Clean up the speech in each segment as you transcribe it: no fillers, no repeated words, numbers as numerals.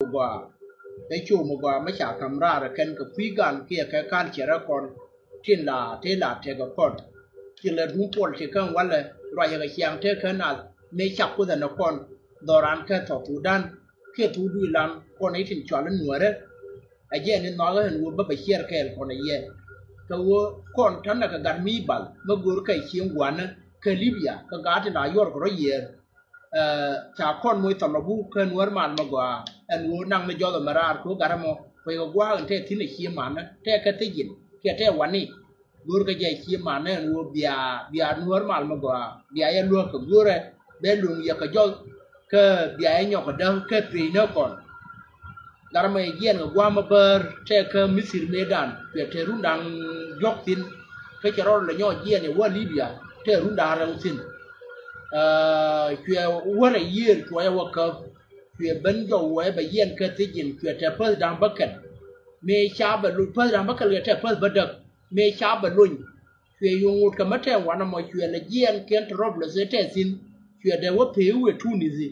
Gwa cái chủ một gwa mấy chả camera rồi khen cái quý gan kia cái can chỉ ra con trên là thế cái con chỉ là hú con chỉ cầnวันเลยรอยcái xiang thế cái nào mấy chả có nó con đòi ăn cái thọ thủ đan cái thủ đuôi làm con ấy thì chọn lên nửa đấy ai giờ nên nói cái nó bắt phải share cái con ấy cái con thằng nào cái gan mi bal mà guru cái xiang quan cái Libya cái gạt thì đại york rồi cha con mui tầm bu cái nuôi man mà gwa anh nuôi năng nó cho tụi mà ra cố cả mà phải gwa anh thế thì này xiang man thế cái gì cái thếวันนี้guru cái gì xiang man nuôi bia nuôi man mà gwa bia anh nuôi cái guru bên luôn ya cái cho cái bia anh nhóc cái đó cái pin nó còn gara mai gian ga gwama ber te ka misir medan te rundang yoktin ke chero le nyo gian ne wa Libya te runda ra usin kwe wara yir kwe wa ka kwe ben jo wa ba yen ka tijin kwe te pas dang bakat me cha ba lu pas dang bakat le te pas badak me cha ba luñ kwe yungut ka mate wana mo kwe le gian ken rob le se te sin kwe de wa pe we tunizi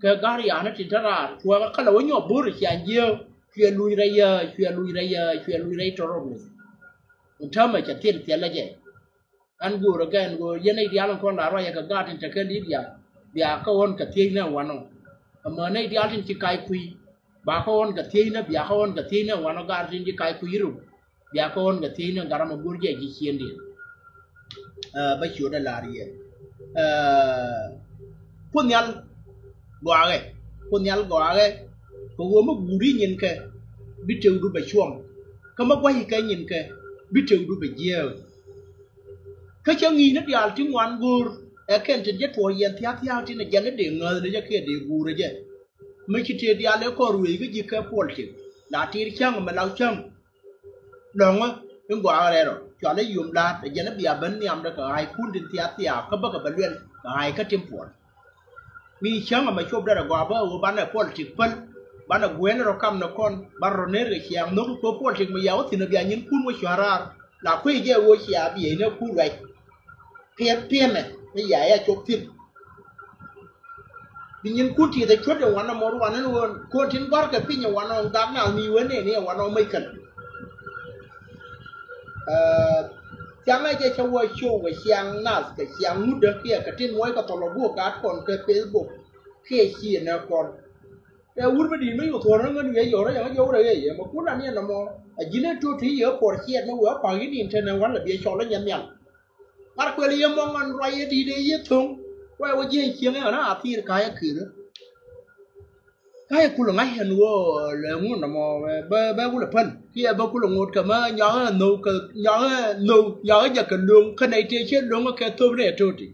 cái gari ana tin tara chua ka lo nyo bur chian jeo chue lui rai torom untama cha tin tia la je an gu ro gan go yene dial kon la ro ya ka gatin ta ka libya bia ka won ka tin na wano amma nei dial tin chi kai kui ba ka won ka tin na bia ka won ka tin na wano gar tin chi kai kui ru bia ka won ka tin na garama bur je ji chien di ba chu da la ri punyal gòa cái con nhal gòa cái có gua mất bùi nhìn cái biết trừ đôi bạch chuông có mất quay cái nhìn cái biết trừ đôi bạch dừa cái cháu nghi nó đi tiếng ngoan gùi ở cái trên đất phù yên theo trên này dân nó để ngờ để cho kia để gùi rồi chứ mấy cái chuyện đi lấy có ruồi cái gì cái phù thì đã thì chăng mà lau chăng đồng á những gòa này rồi cho lấy dùng đá để dân nó bị bẩn nhầm được cái hai phun trên theo có bất cứ luyện cái hai cái tiêm phù mi chang ma chob da gwa ba wo bana politic pan bana gwen ro kam no kon barro ne re chiang no ko politic ma yaw tin bia nyin kun wo sharar la ku je wo chia bi ne ku rai piem me ni ya chob tin bi nyin ku ti da chod wa na mo wa na won ko tin bar ka pin wa na da na mi we ne wa na mai kan chẳng ai chơi cho show cái xiang nas cái xiang mút đó kia cái trên môi cái tàu lúa cá còn cái Facebook kia xịn nó còn cái út mới đi mấy cái thua nó ngân vậy rồi nó vô đây vậy mà cút anh là mà chỉ nên cho thấy ở port xiên nó vừa bằng cái điện trên nó vẫn là bị cho nó nhăn nhăn bắt quay liền mong anh quay đi đi giết thùng quay qua dây xiang ấy nó à thì cái kia đó cái cú là ngay hình wo là muốn là mà ba cú là phân kia ba cú là ngột cả mà nhỏ giờ cần luôn cái này chơi chết luôn cái thua này thôi thì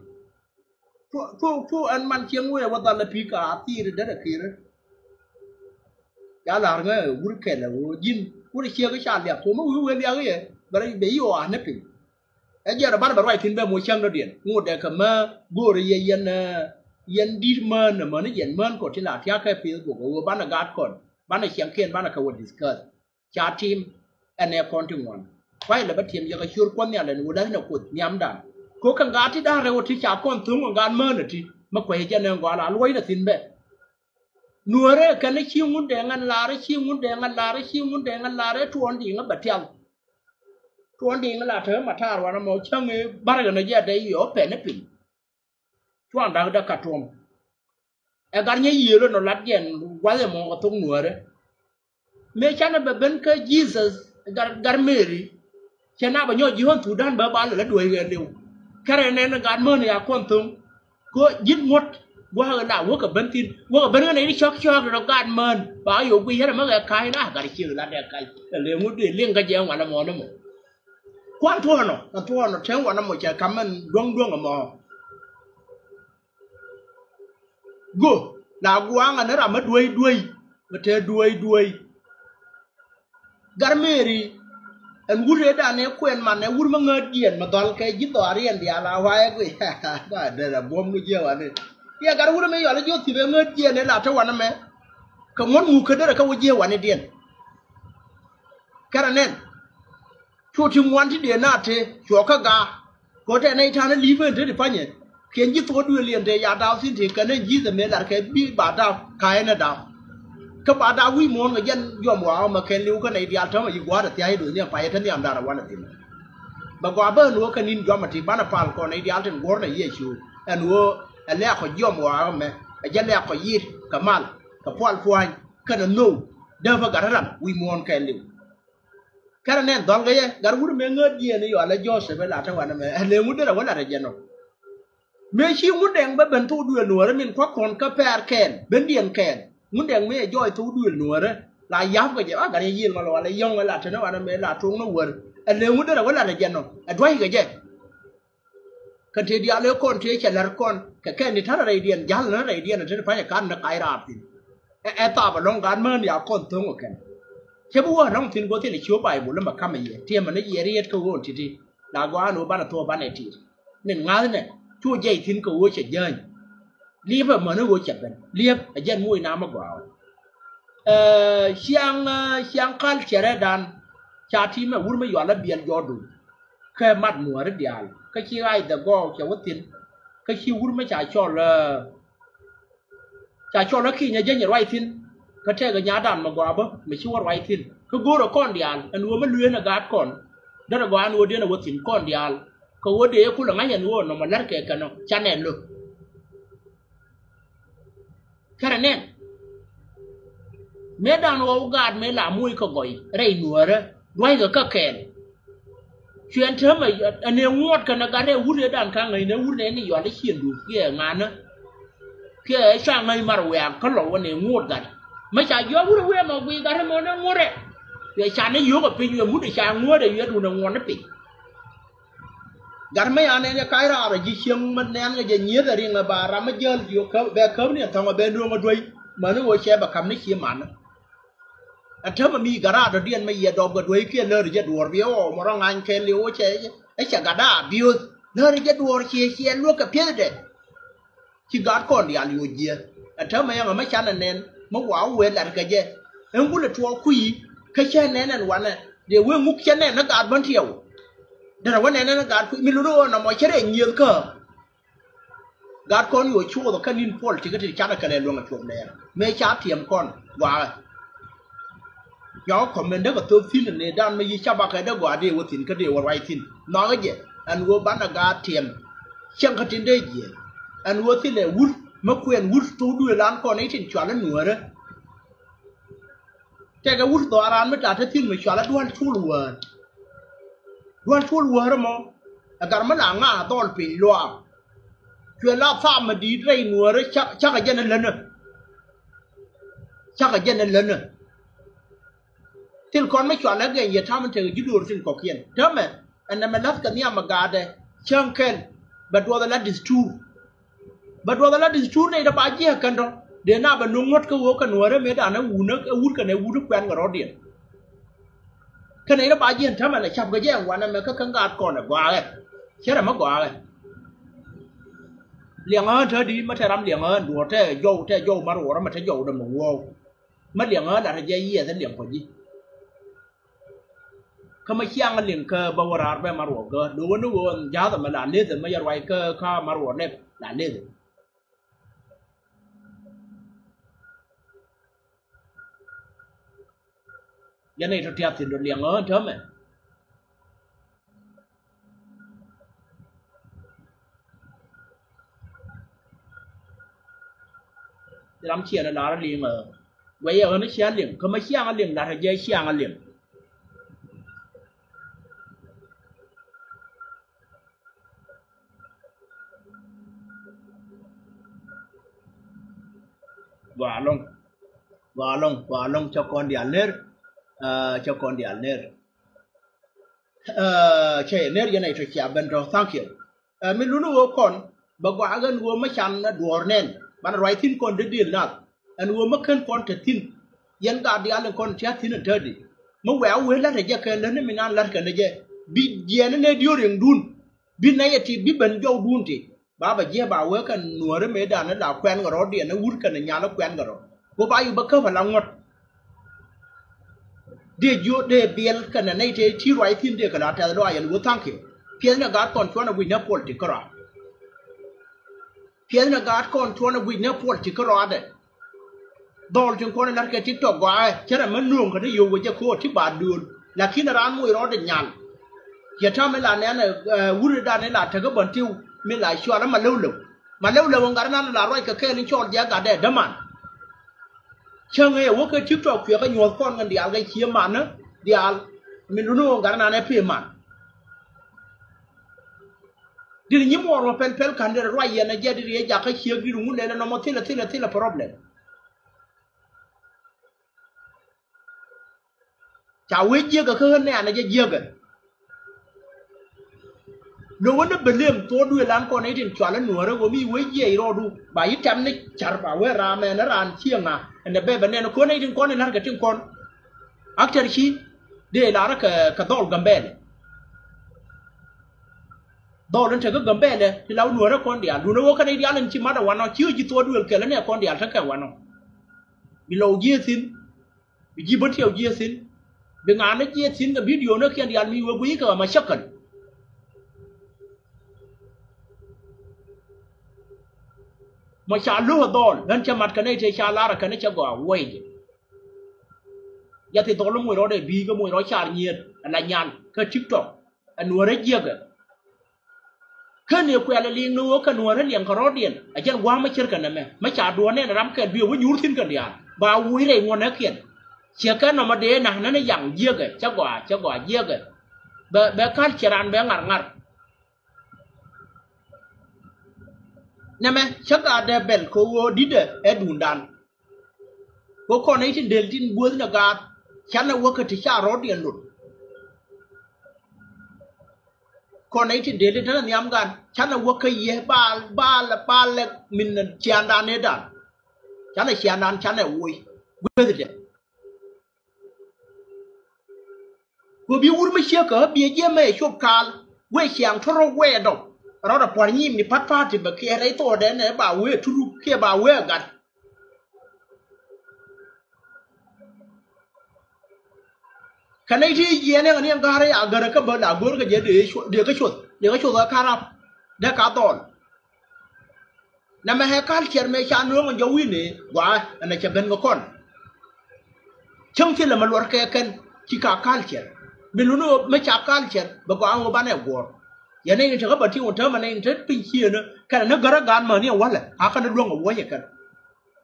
phu anh man chiang wo là ta là pi cả thì đó là kia đó giá là cái cú cái là cú jin cú là chia cái sàn đẹp cú mới uống cái gì bởi vì yêu anh ấy bây giờ là bắt đầu tin về môi trường đó điện ngột để cả mà bùa rồi yên đi mơn mà nó yên mơn của trên là theo cái phía của bạn là gạt còn bạn là sáng kiến bạn là câu discuss chat team anh em con chung one quay là bắt team cho cái sure quan nhà là nó đấy nó cột nhắm đàn cố càng gạt thì đã rồi thì chả con thương còn gạt mơn rồi thì mà quay cho nên gọi là lối là tin bệ nuôi đấy cái này chiêu muốn đèn ăn lá đấy chiêu muốn đèn ăn lá đấy tuôn đi nó bật theo tuôn đi nó là thế mà thà vào nó màu trắng ấy bắt cái nó ra đây yếu bể nó pin chuan da katom e garnya yelo no ladjen wale mo ko tung nuore me chana be ben ka Jesus gar Mary chana ba nyo jihon tu dan ba ba la duwe ge lew kare ne na gan mon ya kon tung ko jit ngot wa ga da wo ka ben tin wo ka ben ne ni chok no gan mon ba yo wi ha ma ga kai na gar chi la de kai le mu de ling ka je wa na mo na mo kwan to no chen wa na mo cha kamen dong mo go là guang anh ra mất đuôi mà thế đuôi garmeri anh vút ra này quen mà này vút mà ngợt điền mà toàn cái dính tòa điền thì là hoài cái đây là bom cái gì vậy kia gar vút mà giờ là vô thì về ngợt điền này là cho anh em cái món mù cái đó là cái gì vậy này điền cái này cho chim ngoan thì điền nát thế cho cái gà có thể này thằng nó lý về thế thì phải nhỉ khiến như tôi đưa liền để nhà đào xin thì cái này gì thì mới là cái bị bà đào cái này đào các bạn đã quý môn người dân dòm vào mà khen lưu cái này đi ăn thơm mà gì quá được thì đuổi niệm phải thân niệm đã là quan là tìm bà qua bữa nữa cái nín dòm mà thì bán là phal còn này đi ăn trên gói này dễ chịu anh nữa anh lẽ khỏi dòm vào mà anh lẽ khỏi yết cả mal cả phal phai cái nó nô đâu phải cả làm quý môn khen lưu cái này đòn cái gì gar vui mình ngất gì này rồi là do sẽ phải làm trongวันnày nếu muốn đó là vấn đề gì nó mấy chiếc muốn đèn bên bên thu đuôi nửa đó mình khoác con cà phê kèn bên điện kèn muốn đèn mấy doi thu đuôi nửa đó là giáp cái gì á cái gì mà là yong là cho nóวันnày là trung nó quên nếu muốn đó là vấn đề gì nó đuôi cái gì cái gì đi ăn con thì chỉ là con cái này thằng này điện giá nó này điện nó phải cái nó cái ra thì ta bảo long gan mà nhà con thương ok chứ bữa long tin có thể là chiếu bài bộ làm bạc cái gì thì mà nó gì riết câu gọi thì là qua nó bán là thua bán này thì nên ngáo này chua dây thiên cầu với chợ dân liệp mà nó với chợ bên liệp ở dân mua nam mà vào xiang khal chợ đàn cha thì mà vui mà giờ là biển gió đủ cái mặt mùa đấy đial cái chi ai đã go chợ vật tiền cái chi vui mà trả cho nó khi nhà dân nhà vay tiền cái thế cái nhà đàn mà vào bơ mà chi vay tiền cái gỗ là con đial anh nuôi mà luyện là gạt con đó là vào nuôi đi là vật tiền con đial có vấn đề cũng là ngay nhận luôn nó mà lát cái nó cha nén luôn cái này mấy đàn ông gạt mấy làm mũi có gọi rầy nùa đó đuôi cái kẹn chuyện thế mà anh em ngót cái nó cái này uống để đàn khang này nó uống này này giờ nó xiên đủ kia ngàn nữa kia sang này mà rồi cái lẩu anh em ngót cái mấy cha giờ uống rồi mà vì cái mà nó ngót đấy để cha nó vô cái pin giờ muốn để cha ngót để giờ đủ nó ngót nó pin gar mấy anh ấy cái ra rồi chỉ xem mình nén cái gì nhớ là bà ra mấy giờ chịu bé khớp này thằng ở bên đường mà đuôi mà nó ngồi xe bà cầm nó chia màn anh thưa mà mi gara rồi điên mấy giờ đọc cái đuôi kia lơ rồi đuổi biếu mà rong anh khen liu che ấy chả gara biếu lơ rồi đuổi chia luôn cái phía đấy chỉ gạt con đi ăn liu gì anh thưa mấy ông mấy cha này nén mà wow quên là cái gì em cũng là chua quỷ cái xe nén nàyวันnày để quên ngục xe này nó gạt vẫn thiểu đó là vấn đề nó gạt quỷ mình luôn nó mọi chuyện nhiều cơ gạt conอยู่ชั่วตัวกันนินพอลที่ก็จะจัดกันเลยลงกับช่วงนี้ไม่ชัดเทียมก่อนว่าย้อนคอมเมนต์ได้กับตัวฟินเนี่ยด้านไม่ยิ่งชอบอะไรได้กว่าเดียวทิ้งก็เดียวอะไรทิ้งน้องก็เยอะอันวัวบ้านกาเทียมเชื่อมกันทิ้งได้เยอะอันวัวที่เลยวุ้นเมื่อคืนวุ้นตัวด้วยร้านก่อนนี้ทิ้งชวนแล้วหนัวเลยแต่ก็วุ้นตัวร้านไม่จ่ายทิ้งไม่ชวนแล้วด้วนชั่วรัวหรือมั้งอาการมันหนังอ่ะตอนปีรัวช่วยรับฟ้ามาดีได้หนัวเลยชักกันยันนั่นเลยชักกันยันนั่นเลยที่คนไม่ชวนแล้วไงอย่าทำมันเถอะยืดดูสิ่งของเขียนเท่าไหร่อันนั้นมันรับกันเนี่ยมากาได้เชิงเข็นบัดว่าแต่ละดิสทูเนี่ยเราไปเยี่ยกันตรงเดี๋ยวหน้าบันนุ่งงดก็วัวกันหนัวเลยไม่ได้นะวูนึกวูดกันในวูดแควนกับรถเดียนขณะนี้เราไปเยี่ยนทำอะไรชับก็แย่งวันนั้นมันก็ขังกาดก่อนอ่ะกว่าเลยใช่ไหมมากกว่าเลยเลี้ยงเธอดีมาเธอรำเลี้ยงดูเธอโยมาหัวแล้วมาเธอโยดมวัวมาเลี้ยงอะไรเยี่ยเธอเลี้ยงคนยี่เขาไม่เชี่ยงกันเลี้ยงก็บวรารไปมาหัวก็ดูว่านู้นยาวแต่มาหลานเลี้ยงไม่ยาวไว้ก็ข้ามาหัวเนี่ยหลานเลี้ยงยันในทุกที่สิ่งเลี้ยงเธอไหมรำเชียร์แล้วเลี้ยงไว้เอาไม่เชียร์เลี้ยงเขาไม่เชียร์กันเลี้ยงแล้วจะเชียร์กันเลี้ยงว่าลงเจ้าคนเดียร์เนอร์เจ้าคนเดียร์เนอร์ใช่เนอร์ยังไงทุกอย่างเป็นเราตั้งเขียวไม่รู้ว่าคนบอกว่ากันว่าไม่ชันนะดูร์เนนบันไรทิ้งคนเดือดนักอันว่าไม่เคยคนจะทิ้งยันการเดียร์คนเชื่อทิ้งนั่นเถิดดิเมื่อแววเวลาที่จะเกิดนั้นไม่นานลัดกันเลยบิดเย็นนั่นเดียวเรื่องดุนบิดไหนที่บิดเป็นเจ้าดุนที่บ้าไปเยี่ยบ่าวกันหนัวไม่ได้นั่นดาวแควนกับรถเดียร์นั่นวุ้นกันยาแล้วแควนกับรถกูไปอยู่บักเกอร์พลังงดเดี๋ยวเบียลกันในที่ไรทิ้งเดียกันแต่ละอย่างกูตั้งเขียวเพียงแต่การก่อนชวนวินเนอร์พอลติกระเพียงแต่การก่อนชวนวินเนอร์พอลติกระเด đòn chúng con là cái tiktok quá chứ là mình nuông cái đấy yêu với cái khô thì bà đường là khi nó ra mùi đó để nhàn giờ cho mình là này vui ra này là thằng cái bẩn tiêu mình lại xóa nó mà lâu lâu ông cái nó là rồi cái lên cho giá cả để đâm ăn chơi nghe ở cái tiktok phía cái nhiều con cái đial cái chia mà nữa đial mình luôn ông cái này phê mà đi nhím vào pel kan để rồi ya na jadi dia ja cái chia cái đúng lên nó một thế là problem chào quý giê cái hơn này là giê cái nếu nó bên liềm tôi đuổi làm con ấy thì chọn là nửa đó có mi quý giê rồi đủ bảy trăm này chả bảo với ra mà nó ran chiang à anh bé bên này nó con ấy thì con này là cái tiếng con actor chi để là cái đòn gambe đòn nó cái gambe này thì lão nửa đó con dia nửa đó cái này dia lên chi mà đó nó chưa chỉ tôi đuổi cái này con dia thắc cái nó bị lâu giê xin bị gì bất thiểu giê xin dengan nó chia xin cái video nó khi đi ăn mi quý cái mà chắc cần mà chả lúa đòn nên chả mặt cái này thì chả lá cái này chả gọi quay giờ thì tôi lúc mùi đó để vì cái mùi đó chả nhiệt là nhàn cái tiktok anh nuôi đấy giết cái này quay lại liền nuôi cái nuôi đấy liền cái đó điện ở trên quang mới chơi cái này mà chả đùa này là làm cái video với nhúr xin cái điện và quý này ngon đấy kiện chia cái nó mà để nàng nó dạng giê cái chắc quả giê cái bé cắt chia ran bé ngar nè mẹ chắc là để bel cô đi để đun đan cô con ấy thì đến tin buôn là gạt chán là work thì chả rót điện luôn con ấy thì đến thế là nhắm gan chán là work cái gì ba là mình chian đan này đan chán là chian đan chán là vui gì cô bị uống mấy chiếc cỡ bia giê mày chụp cal quay sáng thô rô quay đâu rồi là quan nhim thì phát phát thì bậc kia đấy tôi đến này bảo quay thu kia bảo quay gặt cái này thì gì này anh em cái này à gần cái bờ đảo bờ cái gì để cái chuột ở Carab để cá tòn nằm ở hai cal chèn mấy chán nướng còn dấu in này quá anh này chèn gần cái con chẳng thì là mà luật cái chỉ cả cal chèn mình luôn mấy chả cal chèn bà có ăn bán này quở giờ này thì các bạn thiếu một thứ mà này rất pin chia nữa cái này nó gara gan mà này quá là cái nó luôn ở quá vậy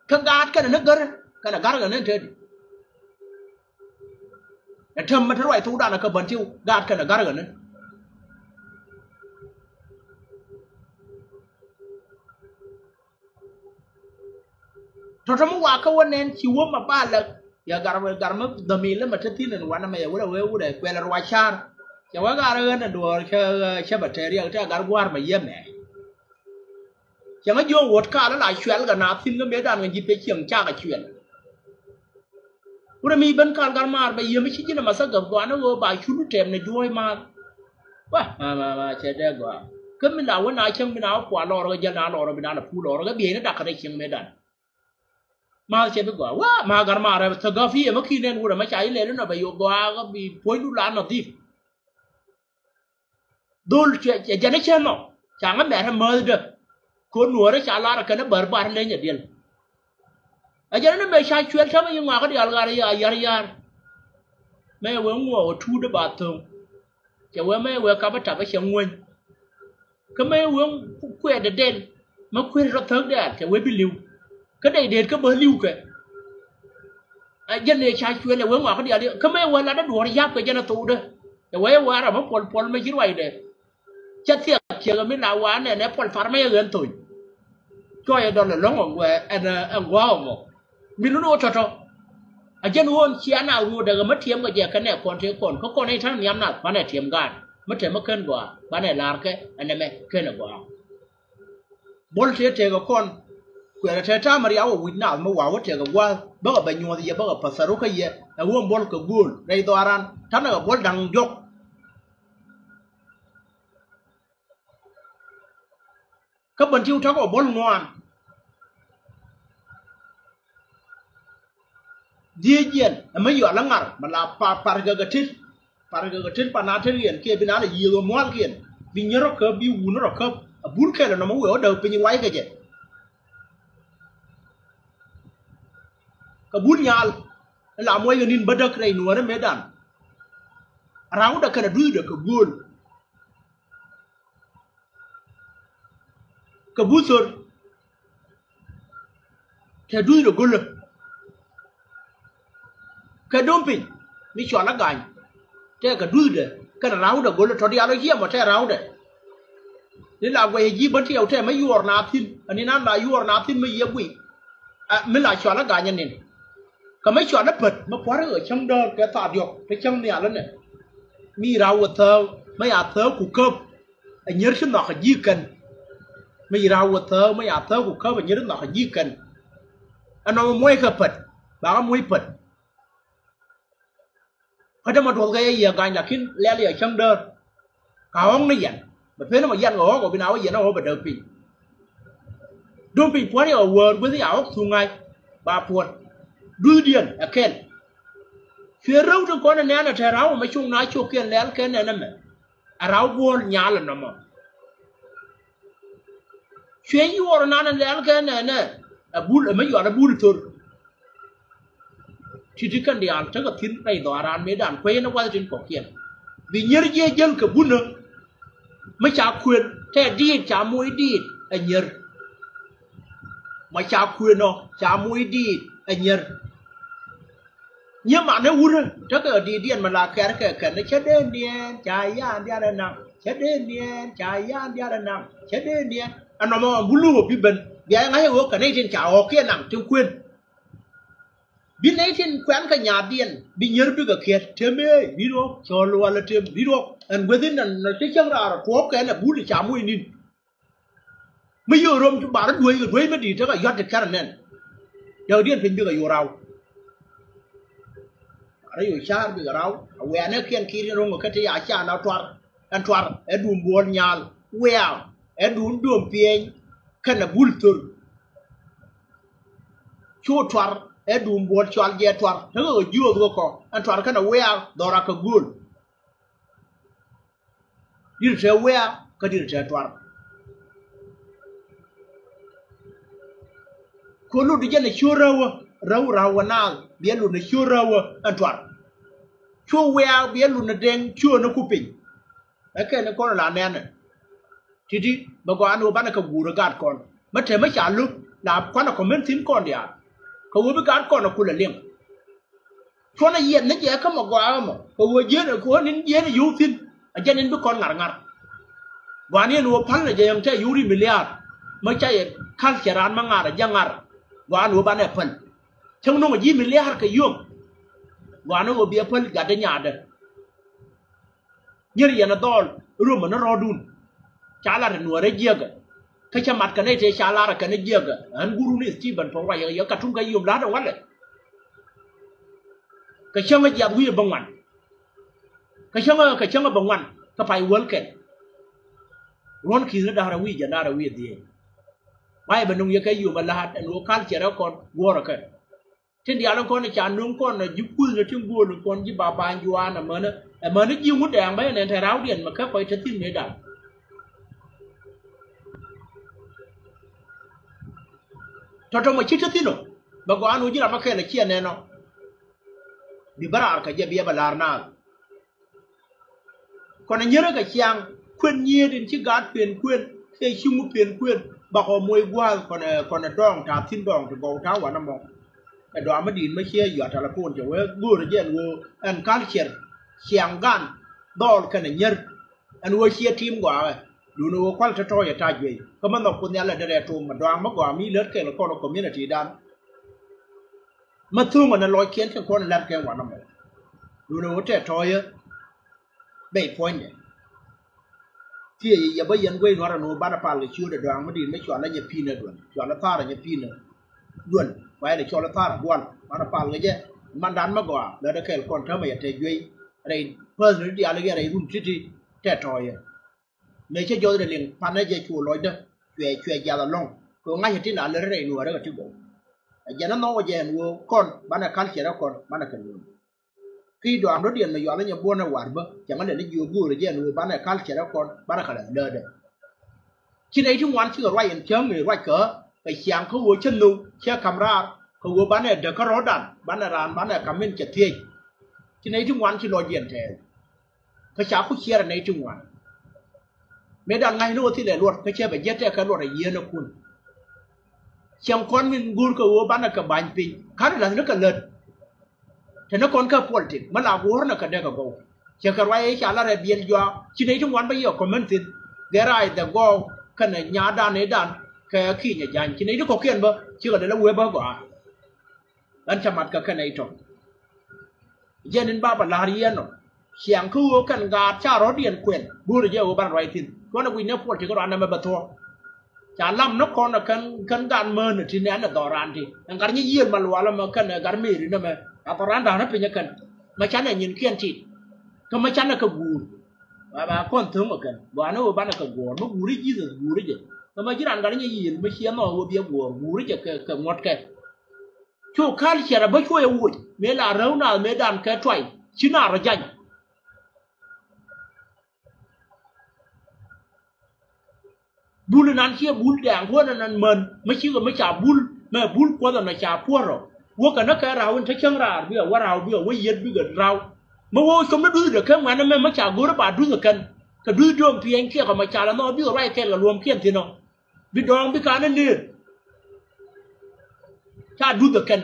cái gạt cái này nó gara cái này gara cái này thế để thầm mà thấy loại thú đạn là các bạn thiếu gạt cái này gara cái này thôi thầm qua câu anh em chịu mà ba là ya garma damile matatina wana me wala we kwela rwachar ya waga na do cha bacteria ta garwar ma yeme ya ma yo wot ka la chwel ga na tin ga me dan ga jipe chiang cha ga chwel ura mi ban kan garmar ba yeme chi na masa ga gwa na go ba chulu tem ne joy ma wa ma che de gwa ke mi na wana chang mi na kwa lo ga jana lo mi na la pu lo ga bi na dakare chiang me dan mà chế được quá mà gar mà ra thằng gafi mà khi nên vừa mà chạy lên nó bị quá cái bị phối đủ lan nó đi đôi chuyện cho nó chơi mà chẳng có mẹ thằng mơ được con nuôi nó trả la cái nó bờ bờ lên nhà điên ở cho nó mẹ sai chuyện sao mà nhưng mà cái điều là yar mẹ vừa ngủ thu được bát thường cho mẹ vừa cá bắt chả phải xem nguyên cái mẹ vừa quẹt để đen mà quẹt rất thớt đấy cho vừa bị liu cái này đến cái bờ lưu kệ dân này trái chuyên là với ngõ cái địa cái mấy quan là nó đùa giáp cái dân nó tụ đấy với quan là mất pol mấy cái này đấy chất thiệt chỉ là mấy nào quán này nó pol phá mấy người tuổi coi đó là nó ngọng về anh wow mà mình nó cho dân huân chia nào luôn để mất thiêm cái này còn thế còn có con này thằng nhắm nào bán này thiêm gan mất thiêm mất cân quả bán này làm cái anh em này cân là quả bốn thế thì có con quẹt thế cha Maria ở Việt Nam mà vào thế cái qua bữa ở bên ngoài thì bữa ở Pasaro cái gì ở vùng bol cái gul đây to aran thằng nào bol đằng dốc các bạn chiêu cháu ở bol ngoan dia jen mà giờ lăng ngар mà là pargatit panaterian kia bên đó là nhiều món kia vì nhớ nó cơ biu nó rồi cơ bún kia là nó mới ở đầu bên ngoài cái gì kabun nyal la moy ganin badak ray no wara medan raw da kana du da ka gol ka busor ka du da gol ka dumping ni chola gañ te ka du da kana raw da gol to dia lo yema te raw da ni la gwe ji ban tiyo te ma yor na tin ani nan la yor na tin ma yebwi mi la chola gañ ni ka mấy chuyện nó bật mà quá ở trong đó cái tạ được cái trong nhà lớn này mi rau thơ mấy à thơ của cơm anh nhớ cái nọ cái gì cần mi rau thơ mấy à thơ của cơm anh nhớ cái nọ cái gì cần anh nói muối cái bật bà có muối bật ở trong mà đồ cái gì cái là khi lẽ ở trong đó cả ông nó dặn mà thế nó mà dặn ở bên nào dặn nó ở bên đầu pin đôi pin quá đi ở vườn với cái áo thu ngay ba phuôn đuôi điền à ken phía râu trong con này là thề rau mà chung nói chung kiên lén cái này nè mẹ à rau buồn nhà là nó mà chuyến du ở nãy lén cái này nè à bún ở mấy giờ nó bún thôi chỉ cần đi ăn chắc là thiên này đó ăn mấy đàn quay nó qua trên cổ kiên vì nhớ dễ dân cái bún nữa mấy cha khuyên thế đi cha muối đi anh nhớ mà cha khuyên nó cha muối đi anh nhớ nhưng mà nếu uống chắc là đi điên mà là cái nó chết đến điên chạy ra đi ra nặng chết đến điên chạy ra đi ra nặng chết đến điên anh nói mà bún lúa bị bệnh vì anh ấy uống cái này trên chảo kia nặng trong khuyên biết này trên quán cái nhà điên bị nhớ được cái kia thêm ấy ví dụ cho luôn là thêm ví dụ anh quyết định là cái chân ra có cái là bún để chả muối nín mấy giờ rồi chúng bà nó đuôi mới đi chắc là giọt được cái này giờ điên phình được cái rau ở đây xa bị rau quẹo nó kiên kia rồi một cái gì à xa nó toan ở đùm buồn nhal quẹo ở đùm piên cái là bul tur chua toan ở đùm buồn toan dễ toan nó ở dưới rồi co anh toan cái là quẹo đó là cái gul đi chơi quẹo cái đi chơi toan cô lúc đi chơi này chua rau nào biết luôn là chua rau an toàn chua quẹo biết luôn là đen chua nó cúp bình cái nó con là nén này thì đi mà có anh bán là cái gù nó gạt con mất thế mấy trả lúc là quán là có miếng thím con đi à có với gạt con là cô là liêng cho nó yên nó dễ không mà qua mà có với dễ là có nên dễ là yếu thím cho nên với con ngặt và nên nó phán là dễ chơi yếu đi milliard mấy chơi khăn chả ran mang ngặt là giang ngặt và nó bán là phần trong nó mà gì milliard cái yum và nó bị phân gạt đến nhà đấy như là nó to rồi mà nó ro đun chả là nửa đấy giê cái chăm mặt cái này thì chả là cái này giê anh guru này chỉ bận phong vay giờ cả trung cái yum lá đâu quá đấy cái chăm cái giặc huy bằng ngoan cái chăm bằng ngoan cái phải quấn cái quấn khi nó đào ra huy giờ đào ra huy gì mai bên nông cái yum là nó khăn chỉ ra con vua rồi cái trên địa bàn con này chán nung con là giúp quân là chung buồn con giúp bà yuan là mà nó nhiều mút đèn mấy này thầy ráo điện mà các phải thật tin này đã cho trong mà chết thật tin rồi bà có anh uống chứ làm cái này chia này nó bị bắt ar cái gì bị bà lar na còn anh nhớ cái chiang khuyên nhia đến chiếc gạt khuyên cái chung một khuyên bà họ môi qua còn là đong thả tin đong thì bầu tháo vào năm mong cái đó mới đi mới chia giọt là con chỗ ấy gùi rồi dân gùi anh cán chèn xiang gan đo cái này nhớ anh gùi chia team quả rồi dù nó quan trọng cho trai gì có mà nó con nhà là để trộm mà đoan mất quả mi lớn cái là con nó community đan mà thương mà nó lôi kiến cho con làm cái quả năm này dù nó trẻ trai á bảy point này thì giờ bây giờ quay nó nó bắt phải là chưa để đoan mới đi mới chọn là nhập pin nữa rồi chọn là pha là nhập pin nữa luôn vậy để cho nó thả buồn mà nó phá cái gì mình đánh mà quả là nó kêu con thơ mày thấy duy đây first nó đi ăn cái này run chết đi trẻ tròi mấy cái chỗ này liền phá nó dây chùa lối đó chuyện giờ là long có ngay trên là lấy cái này nuôi đó cái chữ bộ giờ nó nói về nuôi con bạn là khăn chỉ đó con bạn là cần nuôi khi đoàn nó điện mà dọn nó nhập buôn nó quản bơ chẳng có để nó vừa vừa để nuôi bạn là khăn chỉ đó con bạn là cần đỡ đấy khi đấy chúng ngoan chưa quay chớm người quay cỡ cái sáng không có chân luôn xe camera ko go bane de ka rodan bane ran bane kamin ke tie ki nei trung wan ki lo yen the ka cha ku chia nei trung wan me dan ngai no ti le luot ka che be jete ka luot ye na kun chang kon min gur ko go bane ka ban pin ka la no ka let thế nó còn cái politic mà là war nó cái đấy cái go chỉ cái vậy chả là biến doa chỉ này trong quan bây giờ comment tin there are the go cái này nhà đàn này đàn cái khi nhà dàn chỉ này nó có kiện bơ chỉ cái đấy là web bơ anh chăm mặt cái này trong giờ nên ba là riêng nó xiang khu cái gà cha rót điện quyền bữa giờ ở ban right tin có nó win politic có anh em bật thua chả làm nó còn là cái gàn mờ nữa thì này nó đòi ran thì anh cái như yên mà loa là mà cái này cái mì nó mà aparan dah nak penyakan macam mana nyin kian tit ke macam mana ke gur ba kon thung makan ba no ba na ke gur no guri ji de guri je ke ma jiran gar nya yin ma xian no wo bia gur guri je ke ngot ke chu khal chera ba chu ye wu me la rau na me dan ke twai china ra jan bul nan chia bul dang ko nan men ma chi ko ma cha bul ma bul ko da na cha po ro wo ka na ka raw ta chang ra bi wa raw bi wa yet bi ga raw ma wo ko ma du de kan ma na me ma cha go ra ba du kan ka du dom pien ke ka ma cha la no bi ra ke la rwam kien ti no bi dong bi ka na ni cha du de kan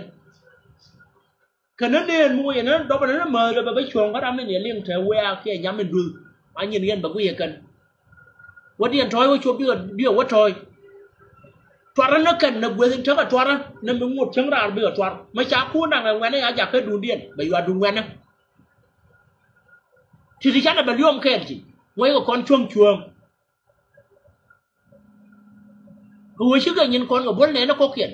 ka na ne mu ye na do ba na ma da ba chuong ka da me ne leng the we a ke nyam me du a nyin yen ba ku ye kan wa dien thoi wo chu bi wa thoi twara nó cần nó quên thằng cái twara nó mới một chăng ra bây giờ twara mấy cháu cũ đang là quen đấy giờ cái đun điện bây giờ đun quen đấy thì chắc là bà liom khen gì mấy cái con chuông chuông hồi trước cái nhìn con của bốn này nó có kiện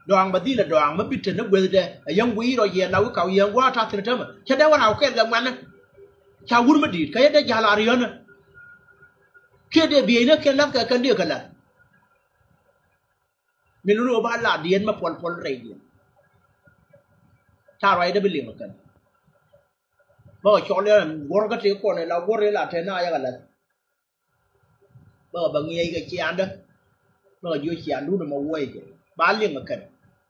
đoàn bà đi là đoàn mới biết nó quên đây giống quý rồi về đâu cái cầu về quá tha thì nó mà chắc đấy nào khen là quen đấy chào vui mới đi cái đấy giờ là riêng nữa kia để bia nó kia lắm cái điều cái là mình nói ba là điên mà phun rầy điên cha rồi đó bị liềm cái bây giờ cho nên war cái chuyện con này là war là thế nào vậy là bây giờ bằng nghe cái chuyện đó bây giờ vui chuyện đúng là mau quay chứ ba liềm cái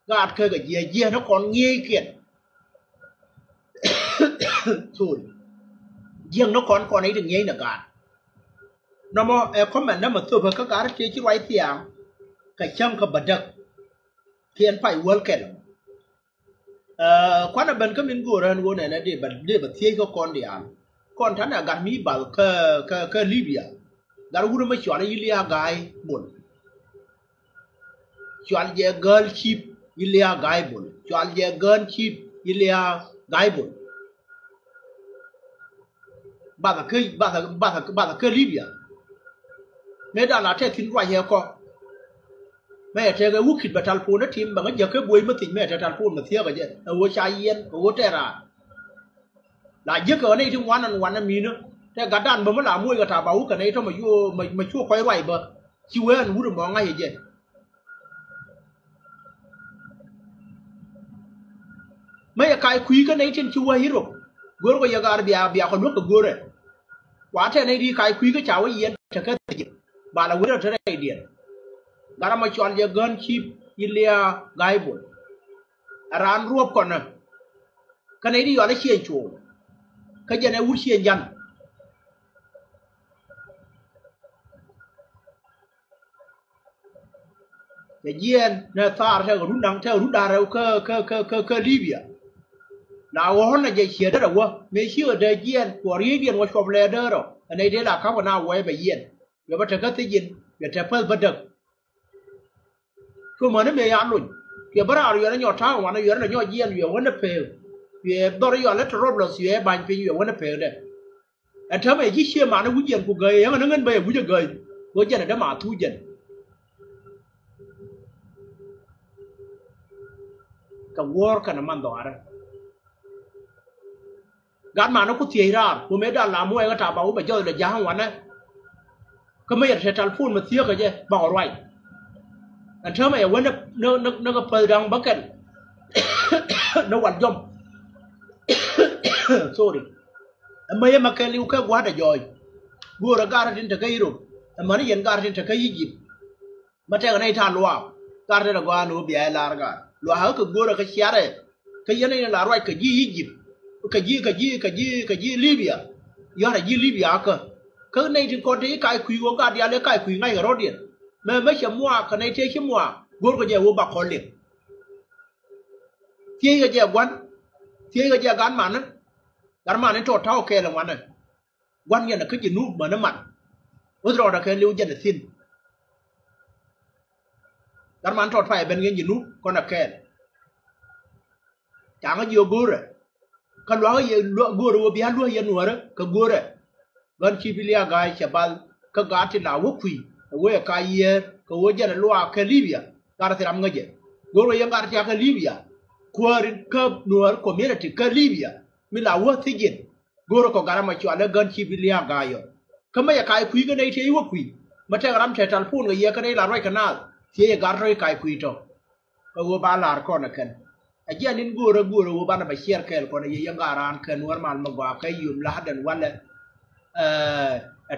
gạt khơi cái gì nó còn nghe kiện thôi riêng nó còn ấy được nghe là gạt nó mà comment nó mà tôi phải có cái chỉ quay tiền cái chăm cái bật đực tiền phải work cái quan là bên cái mình gua này là để bật thiên cái con đi ăn con thằng nào gạt mi bảo cái Libya gạt gua mới chọn Ilya gai buồn chọn về girl ship Ilya gai buồn chọn về girl ship Ilya gai buồn ba cái Libya mấy đàn là thế thính quay heo co mẹ thế cái vũ khí bật thal phun nó thím bằng cái giờ cái buổi mới tỉnh mẹ thế thal phun mà thiệt cái gì ở vô trái yên ở vô trái ra là giấc ở đây trong quán ăn mì nữa thế cả đàn mà mới làm muối cái thà bảo cái này thôi mà vô mà chua quay quay bờ chiu ấy ăn vũ được món ngay vậy mấy cái quý cái này trên chiu ấy rồi gua cái giờ bia còn nước cái gua rồi quá thế này đi cái quý cái cháo ấy yên thế cái bà là quyết định thế điện gara mà chọn giờ gun chip Ilya gai buồn ran ruột còn nè cái này đi gọi là chiên chuồng cái giờ này uống chiên dần cái yên nè ta theo rút đà theo cái Libya nào hôm nay giờ chiên đó rồi mấy chiều đây yên của Libya của shop leader rồi anh ấy đây là các bạn nào quay về yên rồi bắt đầu cái yên rồi theo phân bật được cứ mà nó mày ăn rồi cái bữa nào rồi nó nhọt tháo mà nó rồi nó nhọt yên rồi vẫn nó phê rồi đó rồi nó trộn rồi rồi bàn phê rồi vẫn nó phê đấy anh thấy mày chỉ xe mà nó vui yên của người mà nó ngân bây vui cho người với chân là nó mà thu dần cái war cái nó mang đó ra gạt mà nó có thiệt ra của mấy đàn làm mua cái trà bảo bây giờ là giá hàng quán đấy cái mấy cái trà phun mà thiệt cái gì bảo rồi anh thấy mày vẫn nó có bơi đang bắc cảnh nó quằn dông sorry mấy mà cái liu cái quá đã rồi vừa là gara trên cái rồi mà nó hiện gara trên cái gì mà cái này thàn loa gar de gwa no bi ay lar ga lo ha ka gora ka siare ka yene la roi ka ji Egypt ka ji Libya yo ra ji Libya ka nei tin ko te kai kui wo ga dia le kai kui ngai ga ro dia me chamwa ka nei te chamwa gor ko je wo ba ko le tie ga je gwan tie ga je gan man ne to thao ke la wan gwan ya na ka ji nu ma na man wo ro da ka liu je na sin gar man to fai ben gen ji nu ko na ke chẳng có nhiều gore ka lo ye gore wo bi lo ye nuore ka gore gan chi bilia gai chabal ka ga ti la wo kui wo ka ye ka wo je na lo ka Libya gar ti ram ngaje gore ye gar ti ka Libya kuarin ka nuor community ka Libya mi la wo ti jin gore ko gara ma cho le gan chi bilia gai yo ka ma ya kai kui ga nei ti wo kui ma te ram che tal pun ga ye ka nei la roi kanal ti ye gar roi kai kui to ka wo ba lar ko na ken aja nin gura wo bana ba share kel ko ye yang aran kan war mal ma gwa kay yum la hadan wala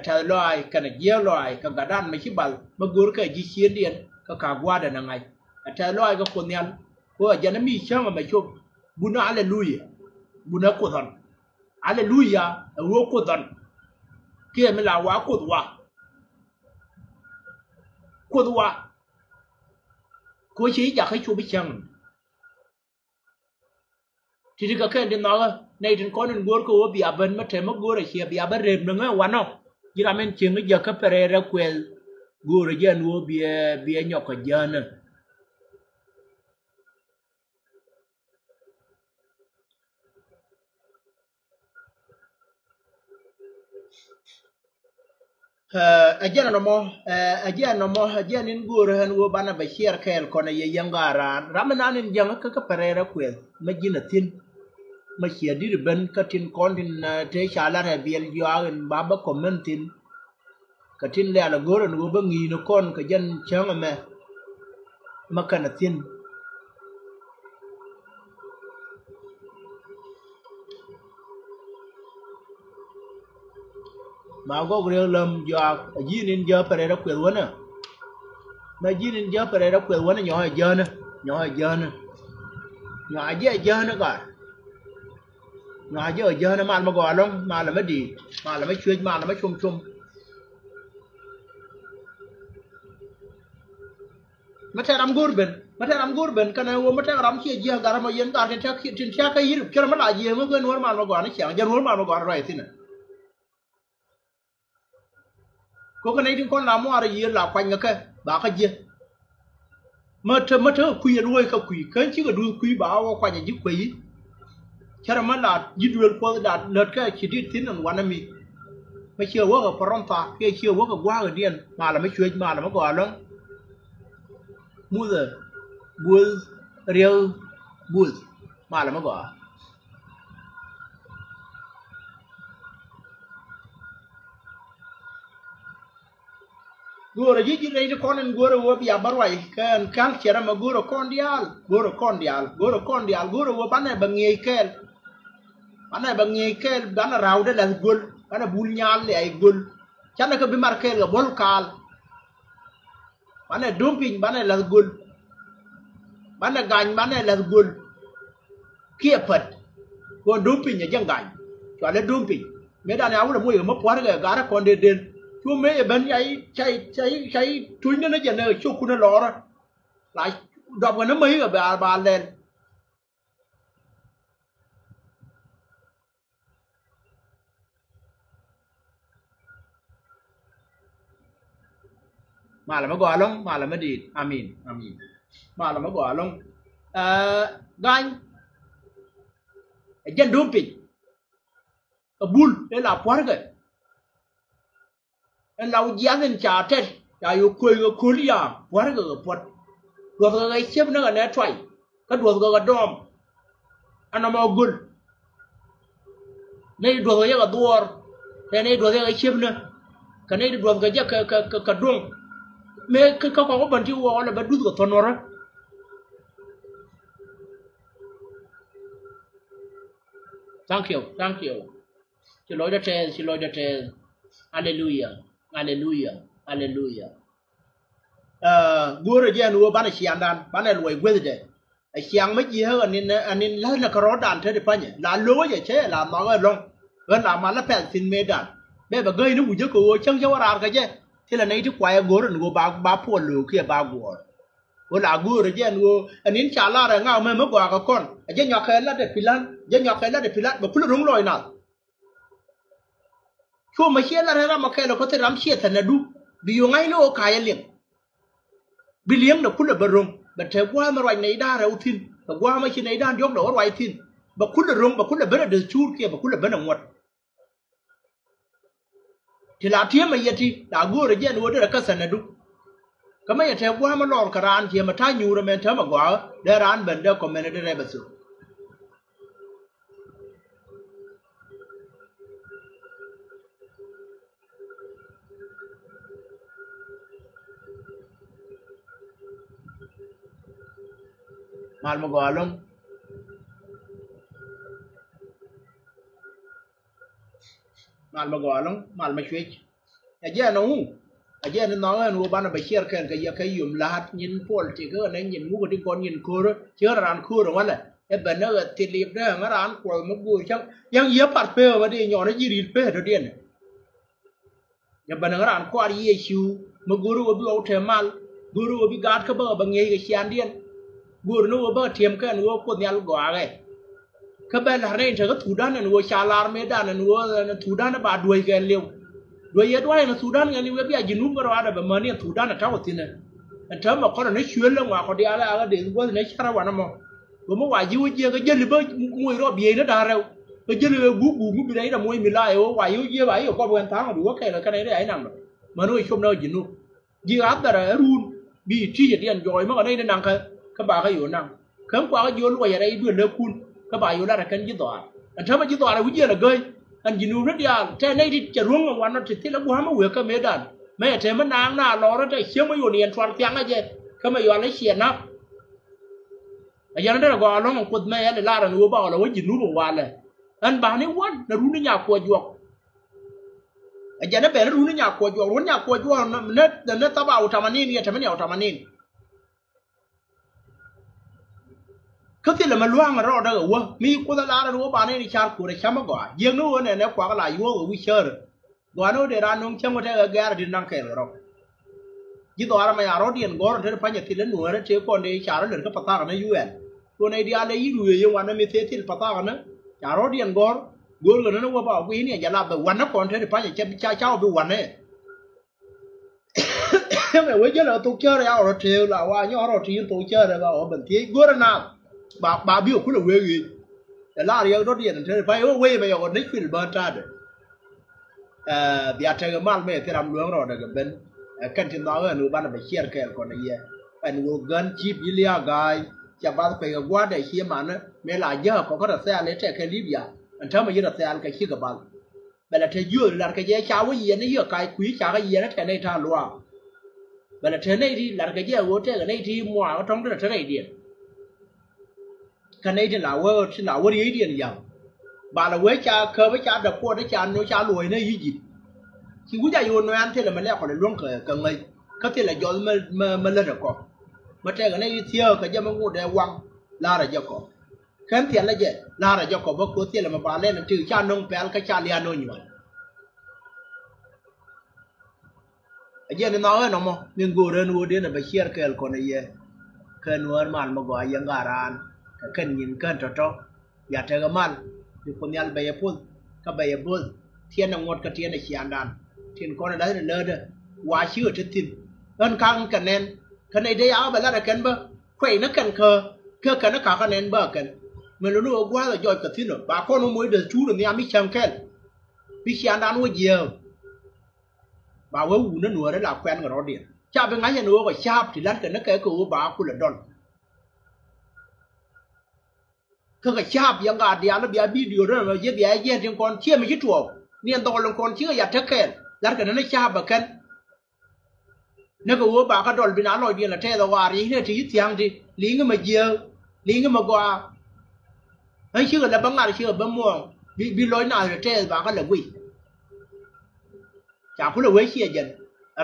ta loy kan ye loy ka gadan ma bal ma gur ka ji chien dien ka gwa da na ngai ta loy ga ko nyal ko aja na mi chama ma chop buna hallelujah buna ko dan hallelujah wo ko dan ke mi la wa ko chi ja kai chu bi chang thì cái cái đến nó này đến con đến gor ko bia ben mà thêm gor là chia bia ben rem nữaวันnó chỉ là mình chuyện cái giờ cái pere ra quel gor giờ nó bia nhọc cái giờ nữa aja nin gor han wo bana ba share kel ko na ye yangara ramana nin jang cái pere ra quel mà chỉ là tin mà chia đi bên cái tin con tin thế trả lại là biel doang ba ba comment tin cái tin là gor nó ba ngi nó con cái dân chang mà cái tin mà có người làm do gì nên giờ phải ra quyền luôn à mà gì nên giờ phải ra quyền luôn nhỏ giờ nữa nhỏ giờ nữa cả nhỏ giờ nó mà gọi lắm mà là mấy đi mà là mấy chuyên mà là mấy chung mà theo làm gurben cái này mà theo làm chuyện gì cả mà yên cả trên cái gì cho nó lại gì mà quên luôn mà gọi nó chẳng giờ luôn mà gọi rồi thế này có cái này thì con làm mà gì là quanh cái bà cái gì mà thơ quỳ đuôi cái quỳ cái chứ cái đuôi quỳ bảo quanh những quỳ cho nên mà là gì đuôi qua đạt lợt cái chỉ đi tin là quan mi mấy chiều quá cái prom phạt cái chiều quá cái quá cái điên mà là mấy chuyện mà là mấy gọi đó mua giờ bùi riêu bùi mà là mấy gọi gora jiji reide konen gora wo biya barwai kan kera ma gora kondial gora wo bana bangi kel bana rawde la gol bana bul nyal le ay gol chana ko bi markel ga bol kal bana dumping bana la gol bana gañ bana la gol kia pat ko dumping ya jangañ to le dumping me dane awula moy ma por ga gara konde den chú mấy bên ấy chạy túi nó giờ này chú cũng nó lò rồi lại đọc cái nó mấy rồi bà lên mà là mới gọi lắm mà là mới đi amin mà là mới gọi lắm gan dân dumping bull đây là quá rồi lau giang cha tết ya yu koi go kulia war go pot do ga chep na na twai ka do ga dom ana ma gul nei do ga duor te nei do ga chep na ka nei do ga ja ka dom me ka ko ban ti wo la ba du go tonora thank you chỉ lỗi đó hallelujah gua rồi giờ nuôi bán ở xiang đan bán ở lùi quê rồi xiang mấy gì hơn anh nên lấy là cái đàn thế được phải nhỉ là lúa vậy chứ là nó cái long gần là mà là phải xin mê đàn bây giờ gây nó cũng chứ cô chẳng cho ra cái chứ thế là này chứ quay gua rồi gua ba phụ lúa kia ba gua là gua rồi giờ nuôi anh nên trả la rồi ngao mới mất quả cái con giờ nhỏ khé là để pilan giờ nhỏ khé là để pilan mà phụ đúng rồi nào chua mà xé là ra mà khé là có thể làm xé thành là đủ vì ngay nó cái liền bị liếng được khuôn bờ rồng, bờ trời qua mà loài này đa rồi thiên, bờ qua mà chỉ này đa gió đổ loài thiên, bờ khuôn rồng bờ khuôn bờ là được chua kia bờ khuôn bờ là ngọt, thì là thiên mà vậy thì đã gua rồi giờ nuôi được cái sản này đúng, cái mấy trời qua mà lọt cả ran thì mà thay nhiều rồi mình thấy mà quả, để ran bên đó còn mình để đây bớt số, mal mà quả luôn. Mal mà gọi lắm mal mà chuyện giờ nó nói nó bán ở bên kia cái dùng lát nhìn phول chỉ có nên nhìn mua cái con nhìn cua đó chứ là ăn cua rồi vậy cái bên nó thịt liệp đó nó ăn cua nó bùi chắc yang dễ bắt phê mà đi nhỏ nó chỉ đi phê rồi điên cái bên nó ăn cua đi siêu mà guru bị áo thêm mal guru bị gạt cái bờ bằng nghề cái xian điên guru nó bờ thêm cái nó cột nhà lục gòa cái bên là này cái thủ đan nó chalar medan nó thủ đan nó bà đuôi cái liều đuôi yết đuôi nó thủ đan cái liều bây giờ nung cái đó là mà này thủ đan là tháo tin này anh tháo mà con nó xuyên lên ngoài con đi ala ala để qua nó chara vào nó mà mà ngoài dưới cái chân thì bơi mùi đó bìa nó đà rồi cái chân là bú bú cái đấy là mùi mì lai ở ngoài dưới vậy ở qua bên tháng mà đủ cái là cái này đấy nằm mà nó không đâu gì luôn dưới áp là run bị chi thì anh rồi mà ở đây nó nặng cái bà cái yếu nặng khám qua cái vô lúc ở đây đưa nó phun các bạn yêu là cái gì đó anh thấy mà gì đó là cái gì là gây anh chỉ nuôi rất là thế này thì chỉ ruộng mà nó chỉ thích là quá mà việc cái mấy đàn mấy thế mà nàng na lo ra đây xiêm mấy yêu niên toàn tiếng cái gì cái mà yêu lấy xiên á anh giờ nó là gọi nó một cột mấy là là nuôi bao là cái gì nuôi mộtวันเลยanh bà này quên nó nuôi nó nhà quay chuột anh giờ nó bé nó nuôi nó nhà quay chuột nó tao bảo thằng anh này thằng anh nào thằng anh này cái gì là mà loang mà rõ đó ở quê mi cô ta la đó bạn ấy chả cụ để chăm mà gọi riêng nó này nó quá cái lại vô ở vui chơi gọi nó để ra nông chăm cái cái gara đi năng kẹt rồi chỉ đó là mày ở đó điền gọi rồi phải nhặt tiền nữa đó chế con đi chả nó lên cái patah cái UN con này đi ăn lấy đuôi nhưng mà nó mới thấy tiền patah cái nó chả đó điền gọi rồi nó qua bảo cái này giờ làm đượcวันnó còn thế phải nhặt cha cháu bịวันnày mày với chứ là tôi chơi rồi ở treo là qua nhớ ở treo tôi chơi rồi vào ở bên thế gọi nào bà biểu cũng là quê gì là điều đó điện thế phải ở quê bây giờ còn nick phim bẩn ra đấy bây giờ cái mal mấy cái làm luồng rồi đó cái bên cái chuyện đó là người bạn phải share cái con này anh vô gần chip Ilia guy chả bao phải cái quan để khi mà nó mấy là giờ có thể sẽ lấy cái Libya anh thấy mà giờ sẽ cái khi cái bạn bây giờ thấy dưa là cái gì cháu cái gì nó giờ cái quý cháu cái gì nó thế này thà loa bây giờ thế này thì là cái gì ở cái này thì mua ở trong đó là thế này điện cái này thì là vợ đi điện giàu bà là với cha khơi với cha đập qua đấy cha nó cha lùi nó gì thì quý gia yêu nó ăn thế là mình lại còn luôn cần người có thể là do mình lên được con mà cái này theo cái gì mà ngồi để quăng la là do con khám tiền là gì la là do con bất cứ tiền là mà bà lên là trừ cha nông bèn cái cha liền nó như vậy giờ nó nói nó mà nhưng ngồi đến là phải share cái con này cái nuôi mà gọi yang garan cái nhìn cái trò giờ thấy cái mal thì con nhà bây giờ phun cái bây giờ phun thiên là ngọt cái thiên là xian đàn thiên con đấy là lơ đó quá chứa trên thiên ơn căng cái này đây áo bây giờ là cái bơ khỏe nó cần cơ cái nó cả cái nền bơ cái mình nó nuôi quá là giỏi cái thiên rồi bà con nó mới được chú được nhà mới chăm cái vì xian đàn nuôi nhiều bà với nó nuôi đấy là quen cái đó điện cha bên ngay nhà nuôi phải chạp thì lát cái nó cái của bà cũng là đòn cái chạp yang gà đi ăn bia video đó mà giết bia giết trên con chia mấy cái chuột niên to lòng con chia giặt thắc kẹt lát cái nó chạp bạc cái nó có bà cái đòn bên ăn rồi đi là thế đâu à thì chỉ tiếng thì lý cái mà giờ lý cái mà qua ấy chứ là băng ngà chứ băng muông bị lối nào là thế bà cái là quỷ chả có là quỷ chia dần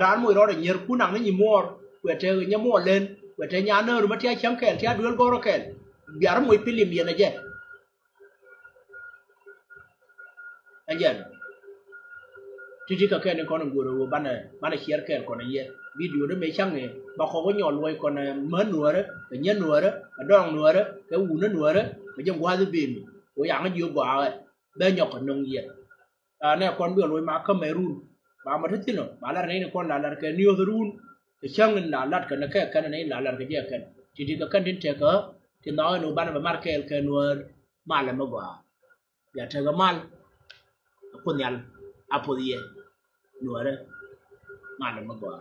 ran mùi đó là nhiều cú nặng nó nhiều mua quẹt chơi nhắm mua lên quẹt chơi nhà nơ rồi mà chơi chấm kẹt chơi đuôi goro kẹt biar mui film ya aja aja titi ka kẹt con guru bana share kẹt con ye video đó mấy chăng này mà không có nhỏ lôi còn mến nùa đó cái nhân nùa đó cái đòn nùa đó cái u nó nùa đó cái trong qua cái phim của dạng nó vừa bỏ rồi bên nhọc còn nông nghiệp này con vừa lôi mà Cameroon mà thích chứ nó mà là này con là cái New Zealand cái chăng nên là cái này là cái gì cái titi ka kẹt trên cái thì nói nó ban vào market cái nùa mà là mà bỏ ya chơi cái mal con nhà apple nùa đó mà là mà bỏ